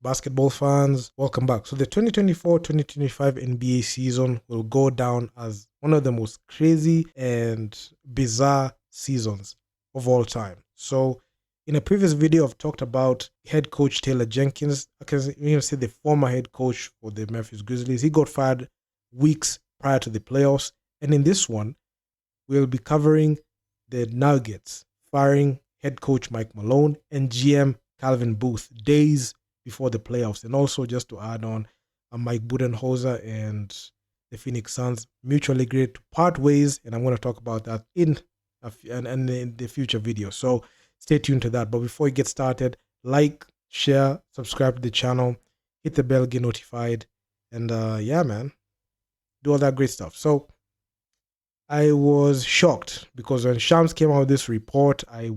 Basketball fans, welcome back. So the 2024-2025 NBA season will go down as one of the most crazy and bizarre seasons of all time. So in a previous video, I've talked about head coach Taylor Jenkins. I can even say the former head coach for the Memphis Grizzlies. He got fired weeks prior to the playoffs. And in this one, we'll be covering the Nuggets firing head coach Mike Malone and GM Calvin Booth days before the playoffs. And also, just to add on, Mike Budenholzer and the Phoenix Suns mutually agreed to part ways, and I'm going to talk about that in the future video. So stay tuned to that. But before we get started, like, share, subscribe to the channel, hit the bell, get notified, and yeah, man, do all that great stuff. So I was shocked because when Shams came out with this report, I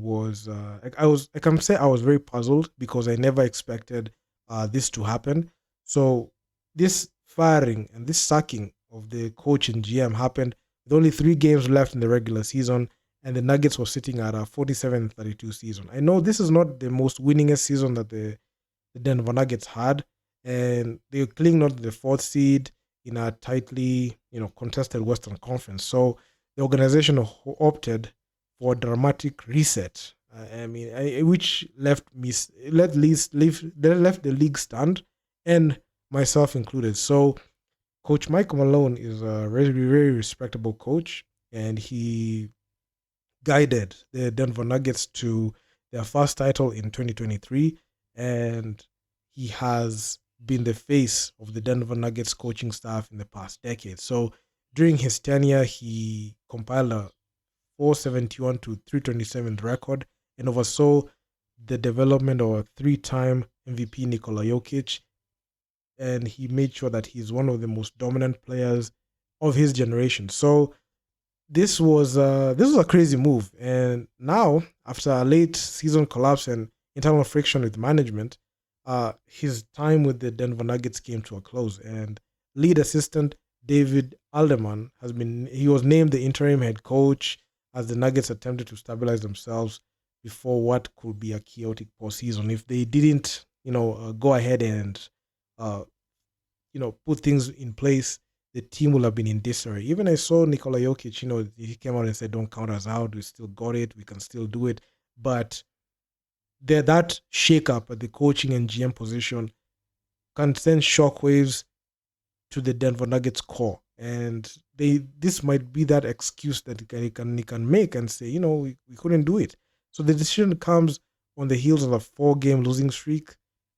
can say I was very puzzled because I never expected this to happen. So this firing and this sacking of the coach and GM happened with only 3 games left in the regular season, and the Nuggets were sitting at a 47-32 season. I know this is not the most winningest season that the Denver Nuggets had, and they clinging on to the fourth seed in a tightly, contested Western Conference. So the organization opted for a dramatic reset. Which left left the league stunned, and myself included. So Coach Mike Malone is a very, very respectable coach, and he guided the Denver Nuggets to their first title in 2023, and he has been the face of the Denver Nuggets coaching staff in the past decade. So during his tenure, he compiled a 471 to 327 record and oversaw the development of a 3-time MVP Nikola Jokic, and he made sure that he's one of the most dominant players of his generation. So this was a crazy move, and now after a late season collapse and internal friction with management, his time with the Denver Nuggets came to a close, and lead assistant David Alderman he was named the interim head coach as the Nuggets attempted to stabilize themselves before what could be a chaotic postseason if they didn't, go ahead and uh, put things in place. The team will have been in disarray. Even I saw Nikola Jokic, he came out and said, "Don't count us out. We still got it. We can still do it." But that shakeup at the coaching and GM position can send shockwaves to the Denver Nuggets core, and this might be that excuse that he can make and say, we couldn't do it. So the decision comes on the heels of a 4-game losing streak,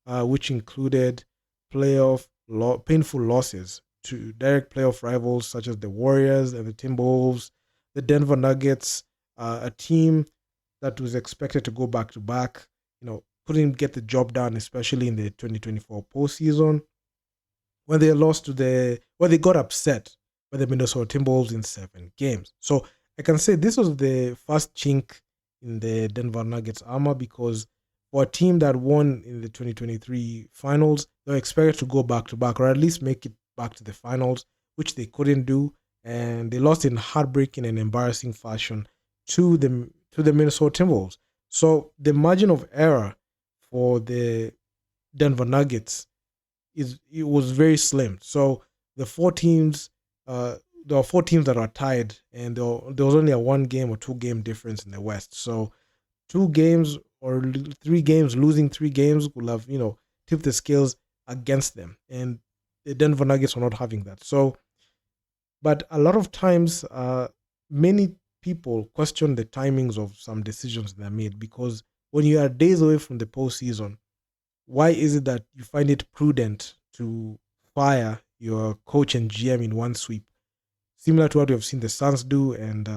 which included painful losses to direct playoff rivals such as the Warriors and the Timberwolves. The Denver Nuggets, a team that was expected to go back to back, couldn't get the job done, especially in the 2024 postseason when they got upset by the Minnesota Timberwolves in 7 games. So I can say this was the first chink in the Denver Nuggets armor, because for a team that won in the 2023 finals, they were expected to go back to back or at least make it back to the finals, which they couldn't do, and they lost in heartbreaking and embarrassing fashion to the Minnesota Timberwolves. So the margin of error for the Denver Nuggets it was very slim. So the four teams, there are 4 teams that are tied, and there was only a 1 game or 2 game difference in the West. So 2 games or 3 games, losing 3 games will have tipped the scales against them, and the Denver Nuggets are not having that. So, but a lot of times, many people question the timings of some decisions that are made, because when you are days away from the postseason, why is it that you find it prudent to fire your coach and GM in one sweep, similar to what we have seen the Suns do and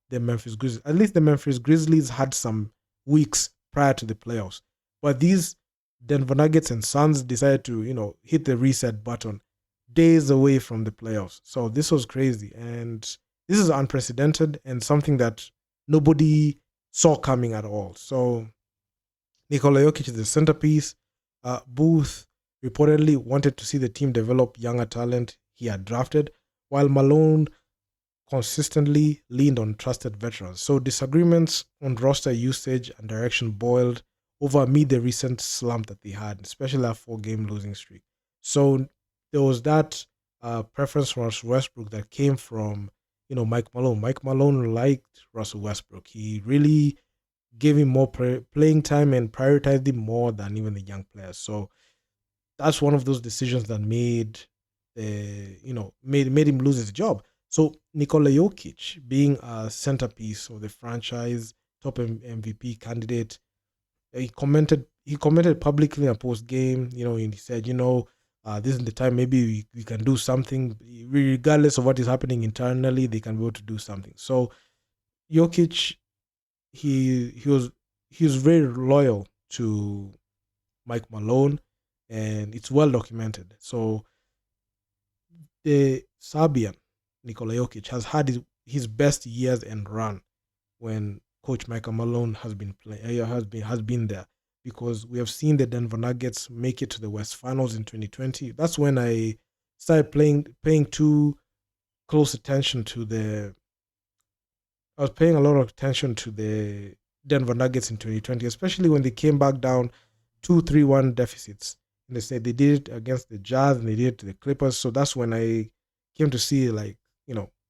the Memphis Grizzlies? At least the Memphis Grizzlies had some weeks prior to the playoffs, but these Denver Nuggets and Suns decided to hit the reset button days away from the playoffs. So this was crazy, and this is unprecedented and something that nobody saw coming at all. So Nikola Jokic is the centerpiece. Booth reportedly wanted to see the team develop younger talent he had drafted, while Malone consistently leaned on trusted veterans. So disagreements on roster usage and direction boiled amid the recent slump that they had, especially that 4 game losing streak. So there was that preference for Russell Westbrook that came from Mike Malone. Mike Malone liked Russell Westbrook. He really gave him more playing time and prioritized him more than even the young players. So that's one of those decisions that made him lose his job. So Nikola Jokic, being a centerpiece of the franchise, top MVP candidate, he commented publicly in a post game, and he said, this is the time maybe we can do something, regardless of what is happening internally, they can be able to do something. So Jokic, he was very loyal to Mike Malone, and it's well documented. So the Serbian Nikola Jokic has had his best years and run when Coach Michael Malone has been there, because we have seen the Denver Nuggets make it to the West Finals in 2020. That's when I started paying too close attention to the. I was paying a lot of attention to the Denver Nuggets in 2020, especially when they came back down 2-3-1 deficits. And they said they did it against the Jazz and they did it to the Clippers. So that's when I came to see, like,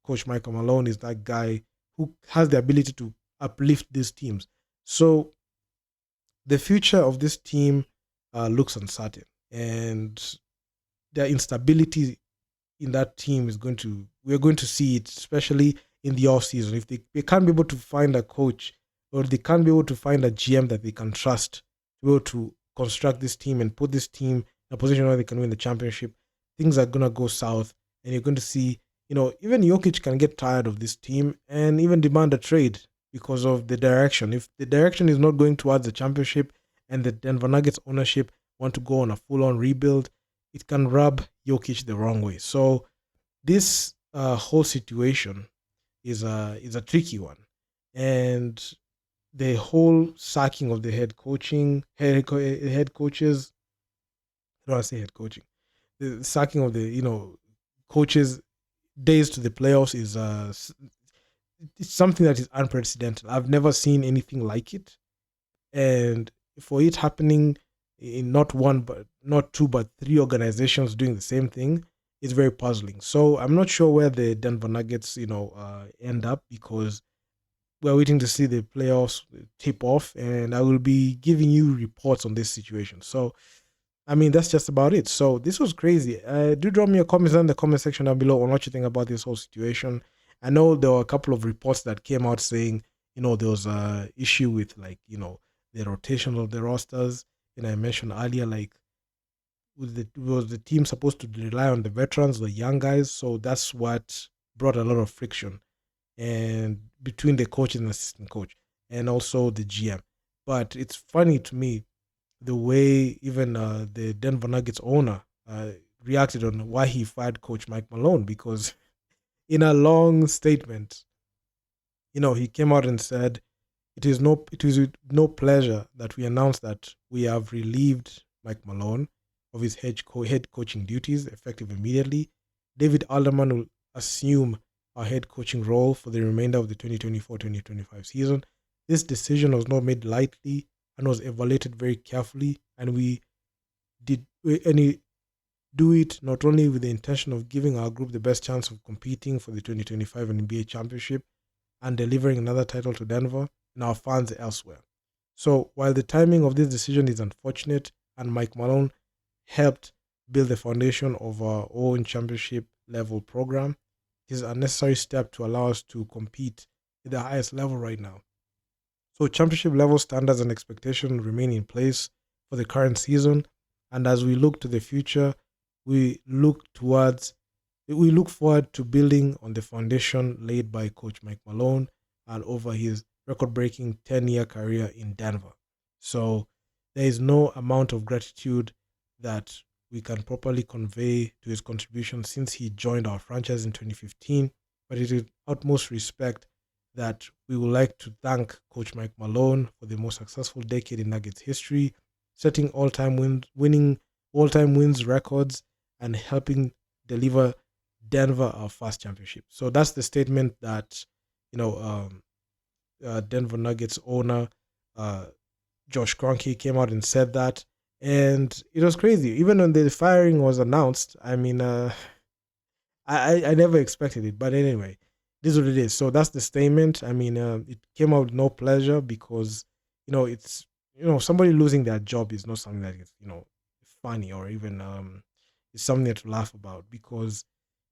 Coach Michael Malone is that guy who has the ability to uplift these teams. So the future of this team looks uncertain, and their instability in that team we're going to see it, especially in the off season. If they can't be able to find a coach, or they can't be able to find a GM that they can trust to be able to construct this team and put this team in a position where they can win the championship, things are gonna go south, and you're going to see, even Jokic can get tired of this team and even demand a trade because of the direction. If the direction is not going towards the championship and the Denver Nuggets ownership want to go on a full-on rebuild, it can rub Jokic the wrong way. So this whole situation is a tricky one, and the whole sacking of the head coaches. I don't want to say head coaching. The sacking of the coaches days to the playoffs is it's something that is unprecedented. I've never seen anything like it, and for it happening in not one but not two but three organizations doing the same thing is very puzzling. So I'm not sure where the Denver Nuggets end up, because we're waiting to see the playoffs tip off, and I will be giving you reports on this situation. So I mean, that's just about it. So this was crazy. Do drop me a comment in the comment section down below on what you think about this whole situation. I know there were a couple of reports that came out saying, there was a issue with, like, the rotation of the rosters. And I mentioned earlier, like, was the team supposed to rely on the veterans, the young guys? So that's what brought a lot of friction and between the coach and the assistant coach, and also the GM. But it's funny to me the way even the Denver Nuggets owner reacted on why he fired Coach Mike Malone, because in a long statement, he came out and said, it is with no pleasure that we announce that we have relieved Mike Malone of his head coaching duties effective immediately. David Alderman will assume our head coaching role for the remainder of the 2024-2025 season. This decision was not made lightly and was evaluated very carefully, and we do it not only with the intention of giving our group the best chance of competing for the 2025 NBA championship and delivering another title to Denver and our fans elsewhere. So while the timing of this decision is unfortunate and Mike Malone helped build the foundation of our own championship level program, it is a necessary step to allow us to compete at the highest level right now. So championship level standards and expectations remain in place for the current season, and as we look to the future, we look forward to building on the foundation laid by Coach Mike Malone and over his record-breaking 10-year career in Denver. So there is no amount of gratitude that we can properly convey to his contribution since he joined our franchise in 2015, but it is utmost respect that we would like to thank Coach Mike Malone for the most successful decade in Nuggets history, setting winning all-time wins records, and helping deliver Denver our first championship. So that's the statement that Denver Nuggets owner Josh Kroenke came out and said that, and it was crazy. Even when the firing was announced, I mean, I never expected it, but anyway, this is what it is. So that's the statement. I mean, it came out with no pleasure because it's somebody losing their job is not something that is funny or even it's something to laugh about because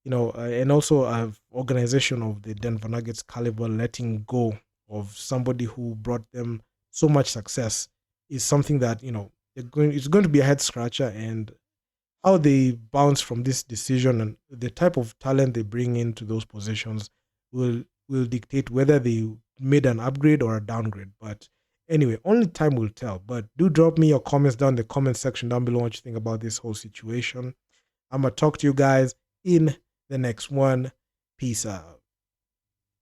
and also I have organization of the Denver Nuggets caliber letting go of somebody who brought them so much success is something that it's going to be a head scratcher, and how they bounce from this decision and the type of talent they bring into those positions will dictate whether they made an upgrade or a downgrade. But anyway, only time will tell. But do drop me your comments down in the comment section down below what you think about this whole situation. I'm gonna talk to you guys in the next one. Peace out.